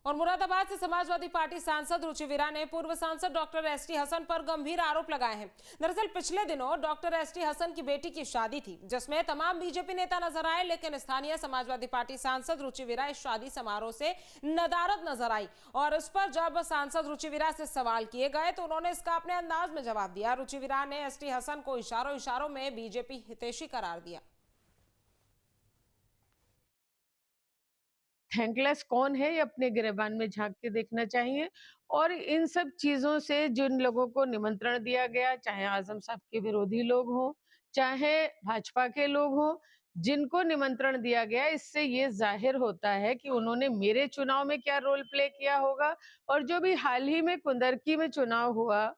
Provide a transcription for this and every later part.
और मुरादाबाद से समाजवादी पार्टी सांसद रुचि वीरा ने पूर्व सांसद डॉक्टर एसटी हसन पर गंभीर आरोप लगाए हैं। दरअसल पिछले दिनों डॉक्टर एसटी हसन की बेटी की शादी थी, जिसमें तमाम बीजेपी नेता नजर आए, लेकिन स्थानीय समाजवादी पार्टी सांसद रुचि वीरा इस शादी समारोह से नदारद नजर आई। और इस पर जब सांसद रुचि वीरा से सवाल किए गए तो उन्होंने इसका अपने अंदाज में जवाब दिया। रुचि वीरा ने एसटी हसन को इशारों इशारों में बीजेपी हितैषी करार दिया। थैंकलेस कौन है ये अपने गिरेबान में झांक के देखना चाहिए। और इन सब चीजों से जिन लोगों को निमंत्रण दिया गया, चाहे आजम साहब के विरोधी लोग हों, चाहे भाजपा के लोग हों, जिनको निमंत्रण दिया गया, इससे ये जाहिर होता है कि उन्होंने मेरे चुनाव में क्या रोल प्ले किया होगा और जो भी हाल ही में कुंदरकी में चुनाव हुआ,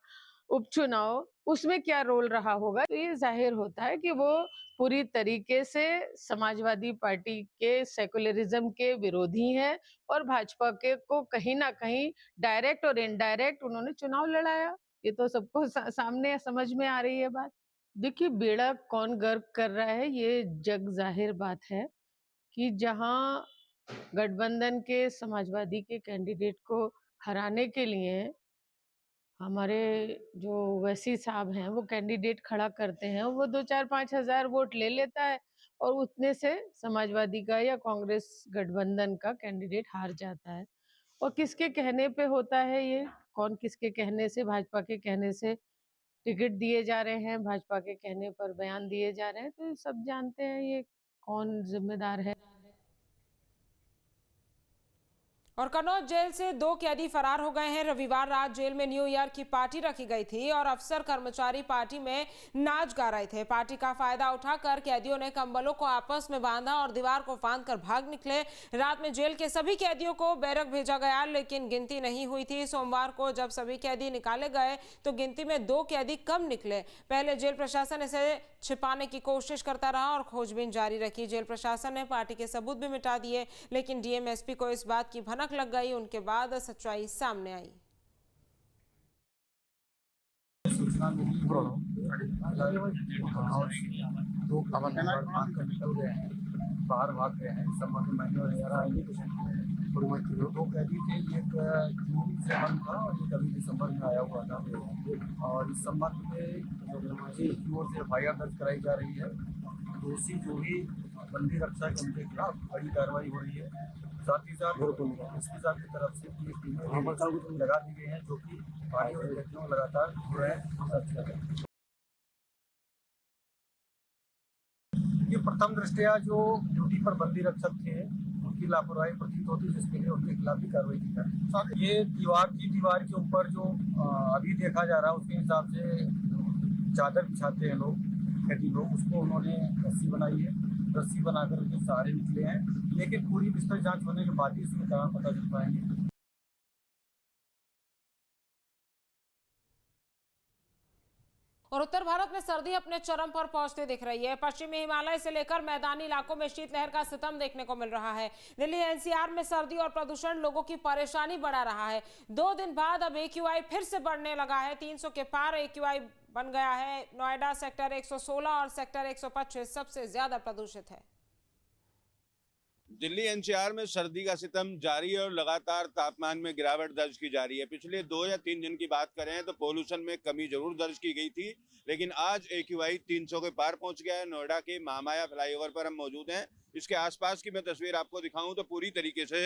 उपचुनाव, उसमें क्या रोल रहा होगा। तो ये जाहिर होता है कि वो पूरी तरीके से समाजवादी पार्टी के सेकुलरिज्म के विरोधी हैं और भाजपा के को कहीं ना कहीं डायरेक्ट और इनडायरेक्ट उन्होंने चुनाव लड़ाया। ये तो सबको सामने समझ में आ रही है बात। देखिए, बेड़ा कौन गर्क कर रहा है, ये जग जाहिर बात है कि जहां गठबंधन के समाजवादी के कैंडिडेट को हराने के लिए हमारे जो वैसी साहब हैं वो कैंडिडेट खड़ा करते हैं, वो 2-4-5 हज़ार वोट ले लेता है और उतने से समाजवादी का या कांग्रेस गठबंधन का कैंडिडेट हार जाता है। और किसके कहने पे होता है ये? कौन किसके कहने से? भाजपा के कहने से टिकट दिए जा रहे हैं, भाजपा के कहने पर बयान दिए जा रहे हैं, तो सब जानते हैं ये कौन जिम्मेदार है। और कन्नौज जेल से 2 कैदी फरार हो गए हैं। रविवार रात जेल में न्यू ईयर की पार्टी रखी गई थी और अफसर कर्मचारी पार्टी में नाच गा रहे थे। पार्टी का फायदा उठाकर कैदियों ने कंबलों को आपस में बांधा और दीवार को फांदकर भाग निकले। रात में जेल के सभी कैदियों को बैरक भेजा गया, लेकिन गिनती नहीं हुई थी। सोमवार को जब सभी कैदी निकाले गए तो गिनती में 2 कैदी कम निकले। पहले जेल प्रशासन इसे छिपाने की कोशिश करता रहा और खोजबीन जारी रखी। जेल प्रशासन ने पार्टी के सबूत भी मिटा दिए, लेकिन डीएम एसपी को इस बात की भनक लग गई। उनके बाद सच्चाई सामने आई। सूचना मिली दो निकल गए हैं, बाहर भाग गए हैं। इस संबंध में मैंने दो कैदी थे, एक जून से बंद था और एक अभी दिसंबर में आया हुआ था। और इस संबंध में जेल की ओर से एफआईआर दर्ज कराई जा रही है। दोषी जो भी बंदी रक्षा के उनके खिलाफ बड़ी कार्रवाई हो रही है। साथ ही साथ एसपी साहब की तरफ से पूरी टीमें लगा दी गई हैं, जो कि पार्टी और व्यक्तियों में लगातार जो है सर्च कर रहे हैं। ये प्रथम दृष्टया जो ड्यूटी पर बंदी रक्षक थे उनकी लापरवाही प्रतीत होती, जिसके लिए उनके खिलाफ भी कार्रवाई की जा रही है। ये दीवार के ऊपर जो अभी देखा जा रहा है उसके हिसाब से चादर बिछाते हैं लोग, कैदी लोग, उसको उन्होंने रस्सी बनाई है। रस्सी बनाकर उसके सहारे निकले हैं, लेकिन पूरी विस्तृत जांच होने के बाद ही इसमें कारण पता चल पाएंगे। और उत्तर भारत में सर्दी अपने चरम पर पहुंचते दिख रही है। पश्चिमी हिमालय से लेकर मैदानी इलाकों में शीतलहर का सितम देखने को मिल रहा है। दिल्ली एनसीआर में सर्दी और प्रदूषण लोगों की परेशानी बढ़ा रहा है। 2 दिन बाद अब एक्यूआई फिर से बढ़ने लगा है। 300 के पार एक्यूआई बन गया है। नोएडा सेक्टर 116 और सेक्टर 125 सबसे ज्यादा प्रदूषित है। दिल्ली एनसीआर में सर्दी का सितम जारी है और लगातार तापमान में गिरावट दर्ज की जा रही है। पिछले 2 या 3 दिन की बात करें तो पोल्यूशन में कमी जरूर दर्ज की गई थी, लेकिन आज एक्यूआई 300 के पार पहुंच गया है। नोएडा के महामाया फ्लाईओवर पर हम मौजूद हैं। इसके आसपास की मैं तस्वीर आपको दिखाऊं तो पूरी तरीके से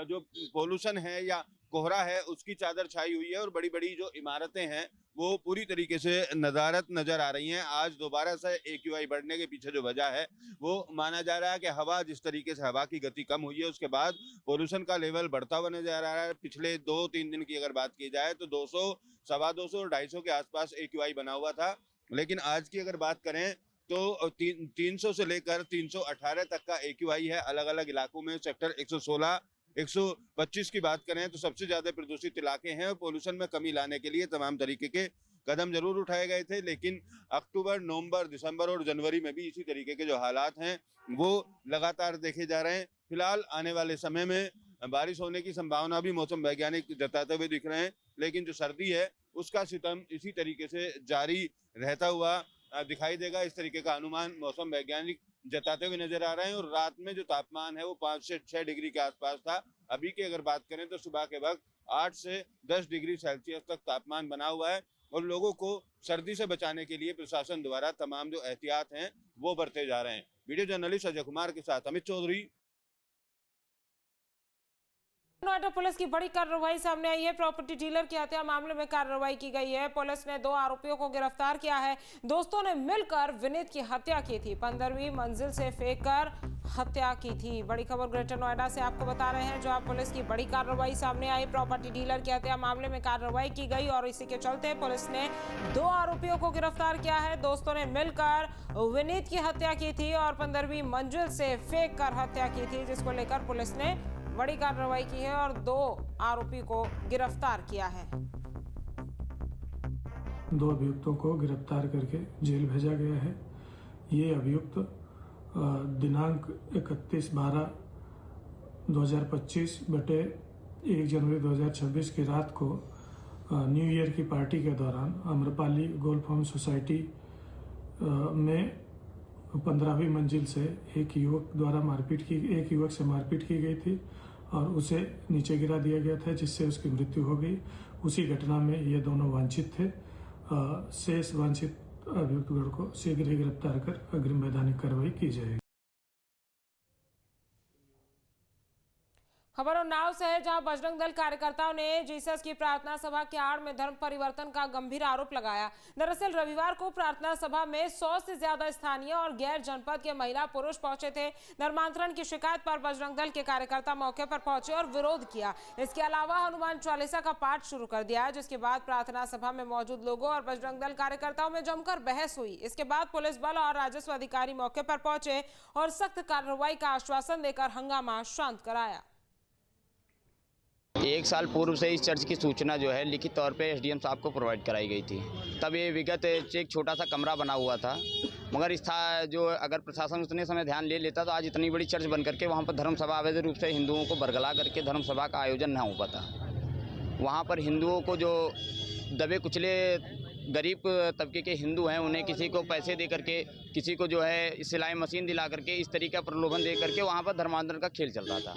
जो पोल्यूशन है या कोहरा है उसकी चादर छाई हुई है और बड़ी बड़ी जो इमारतें हैं वो पूरी तरीके से नदारत नजर आ रही हैं। आज दोबारा से एक्यूआई बढ़ने के पीछे जो वजह है वो माना जा रहा है कि हवा, जिस तरीके से हवा की गति कम हुई है उसके बाद पोल्यूशन का लेवल बढ़ता हुआ नजर आ रहा है। पिछले 2-3 दिन की अगर बात की जाए तो 200, 250 और 250 के आसपास एक्यूआई बना हुआ था, लेकिन आज की अगर बात करें तो 300 से लेकर 318 तक का एक्यूआई है अलग अलग इलाकों में। सेक्टर 116, 125 की बात करें तो सबसे ज्यादा प्रदूषित इलाके हैं और पोल्यूशन में कमी लाने के लिए तमाम तरीके के कदम जरूर उठाए गए थे, लेकिन अक्टूबर, नवंबर, दिसंबर और जनवरी में भी इसी तरीके के जो हालात हैं वो लगातार देखे जा रहे हैं। फिलहाल आने वाले समय में बारिश होने की संभावना भी मौसम वैज्ञानिक जताते हुए दिख रहे हैं, लेकिन जो सर्दी है उसका सितम इसी तरीके से जारी रहता हुआ दिखाई देगा। इस तरीके का अनुमान मौसम वैज्ञानिक जताते हुए नजर आ रहे हैं। और रात में जो तापमान है वो 5 से 6 डिग्री के आसपास था, अभी की अगर बात करें तो सुबह के वक्त 8 से 10 डिग्री सेल्सियस तक तापमान बना हुआ है और लोगों को सर्दी से बचाने के लिए प्रशासन द्वारा तमाम जो एहतियात हैं वो बरते जा रहे हैं। वीडियो जर्नलिस्ट अजय कुमार के साथ अमित चौधरी। नोएडा पुलिस की बड़ी कार्रवाई सामने आई है। प्रॉपर्टी डीलर की हत्या मामले में कार्रवाई की गई है। पुलिस ने 2 आरोपियों को गिरफ्तार किया है। दोस्तों ने मिलकर विनीत की हत्या की थी। 15वीं मंजिल से फेंककर हत्या की थी। बड़ी खबर ग्रेटर नोएडा से आपको बता रहे हैं, जहां पुलिस की बड़ी कार्रवाई सामने आई। प्रॉपर्टी डीलर की हत्या मामले में कार्रवाई की गई और इसी के चलते पुलिस ने 2 आरोपियों को गिरफ्तार किया है। दोस्तों ने मिलकर विनीत की हत्या की थी और 15वीं मंजिल से फेंककर हत्या की थी, जिसको लेकर पुलिस ने बड़ी कार्रवाई की है और 2 आरोपी को गिरफ्तार किया है। 2 अभियुक्तों को गिरफ्तार करके जेल भेजा गया है। ये अभियुक्त दिनांक 31/12/2025 बटे 1 जनवरी 2026 की रात को न्यू ईयर की पार्टी के दौरान आम्रपाली गोल्फ होम सोसाइटी में 15वीं मंजिल से एक युवक से मारपीट की गई थी और उसे नीचे गिरा दिया गया था, जिससे उसकी मृत्यु हो गई। उसी घटना में ये दोनों वांछित थे। शेष वांछित अभियुक्तगण को शीघ्र ही गिरफ्तार कर अग्रिम वैधानिक कार्रवाई की जाएगी। खबर उन्नाव से है, जहां बजरंग दल कार्यकर्ताओं ने जीसस की प्रार्थना सभा के आड़ में धर्म परिवर्तन का गंभीर आरोप लगाया। दरअसल रविवार को प्रार्थना सभा में 100 से ज्यादा स्थानीय और गैर जनपद के महिला पुरुष पहुंचे थे। धर्मांतरण की शिकायत पर बजरंग दल के कार्यकर्ता मौके पर पहुंचे और विरोध किया। इसके अलावा हनुमान चालीसा का पाठ शुरू कर दिया, जिसके बाद प्रार्थना सभा में मौजूद लोगों और बजरंग दल कार्यकर्ताओं में जमकर बहस हुई। इसके बाद पुलिस बल और राजस्व अधिकारी मौके पर पहुंचे और सख्त कार्रवाई का आश्वासन देकर हंगामा शांत कराया। 1 साल पूर्व से इस चर्च की सूचना जो है लिखित तौर पे एसडीएम साहब को प्रोवाइड कराई गई थी। तब ये विगत एक छोटा सा कमरा बना हुआ था, मगर इस था जो अगर प्रशासन उतने समय ध्यान ले लेता तो आज इतनी बड़ी चर्च बन करके वहाँ पर धर्म सभा अवैध रूप से हिंदुओं को बरगला करके धर्म सभा का आयोजन ना हो पाता। वहाँ पर हिंदुओं को जो दबे कुचले गरीब तबके के हिंदू हैं, उन्हें किसी को पैसे दे करके, किसी को जो है सिलाई मशीन दिला करके, इस तरीके का प्रलोभन दे करके वहाँ पर धर्मांतरण का खेल चल रहा था।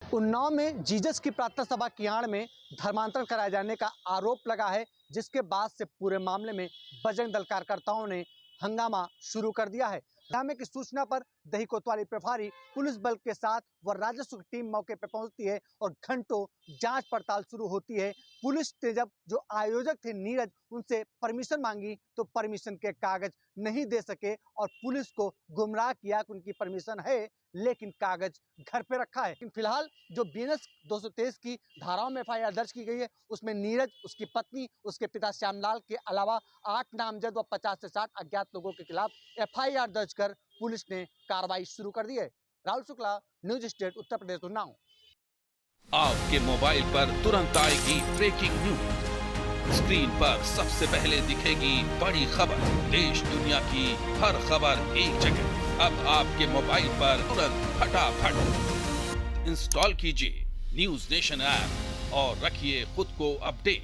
उन्नाव में जीसस की प्रार्थना सभा की आड़ में धर्मांतरण कराए जाने का आरोप लगा है, जिसके बाद से पूरे मामले में बजरंग दल कार्यकर्ताओं ने हंगामा शुरू कर दिया है। हंगामे की सूचना पर दही कोतवाली प्रभारी पुलिस बल के साथ व राजस्व की टीम मौके पर पहुंचती है और घंटों जांच पड़ताल शुरू होती है। पुलिस ने जब जो आयोजक थे नीरज, उनसे परमिशन मांगी तो परमिशन के कागज नहीं दे सके और पुलिस को गुमराह किया कि उनकी परमिशन है लेकिन कागज घर पे रखा है। लेकिन फिलहाल जो बीएनएस 223 की धाराओं में एफआईआर दर्ज की गई है, उसमें नीरज, उसकी पत्नी, उसके पिता श्यामलाल के अलावा 8 नामजद व 50 से 60 अज्ञात लोगों के खिलाफ एफआईआर दर्ज कर पुलिस ने कार्रवाई शुरू कर दी है। Rahul Shukla, news state, Uttar Pradesh, Unnao. आपके मोबाइल पर तुरंत आएगी ब्रेकिंग न्यूज। स्क्रीन पर सबसे पहले दिखेगी बड़ी खबर। देश दुनिया की हर खबर एक जगह। अब आपके मोबाइल पर तुरंत फटाफट इंस्टॉल कीजिए न्यूज नेशन ऐप और रखिए खुद को अपडेट।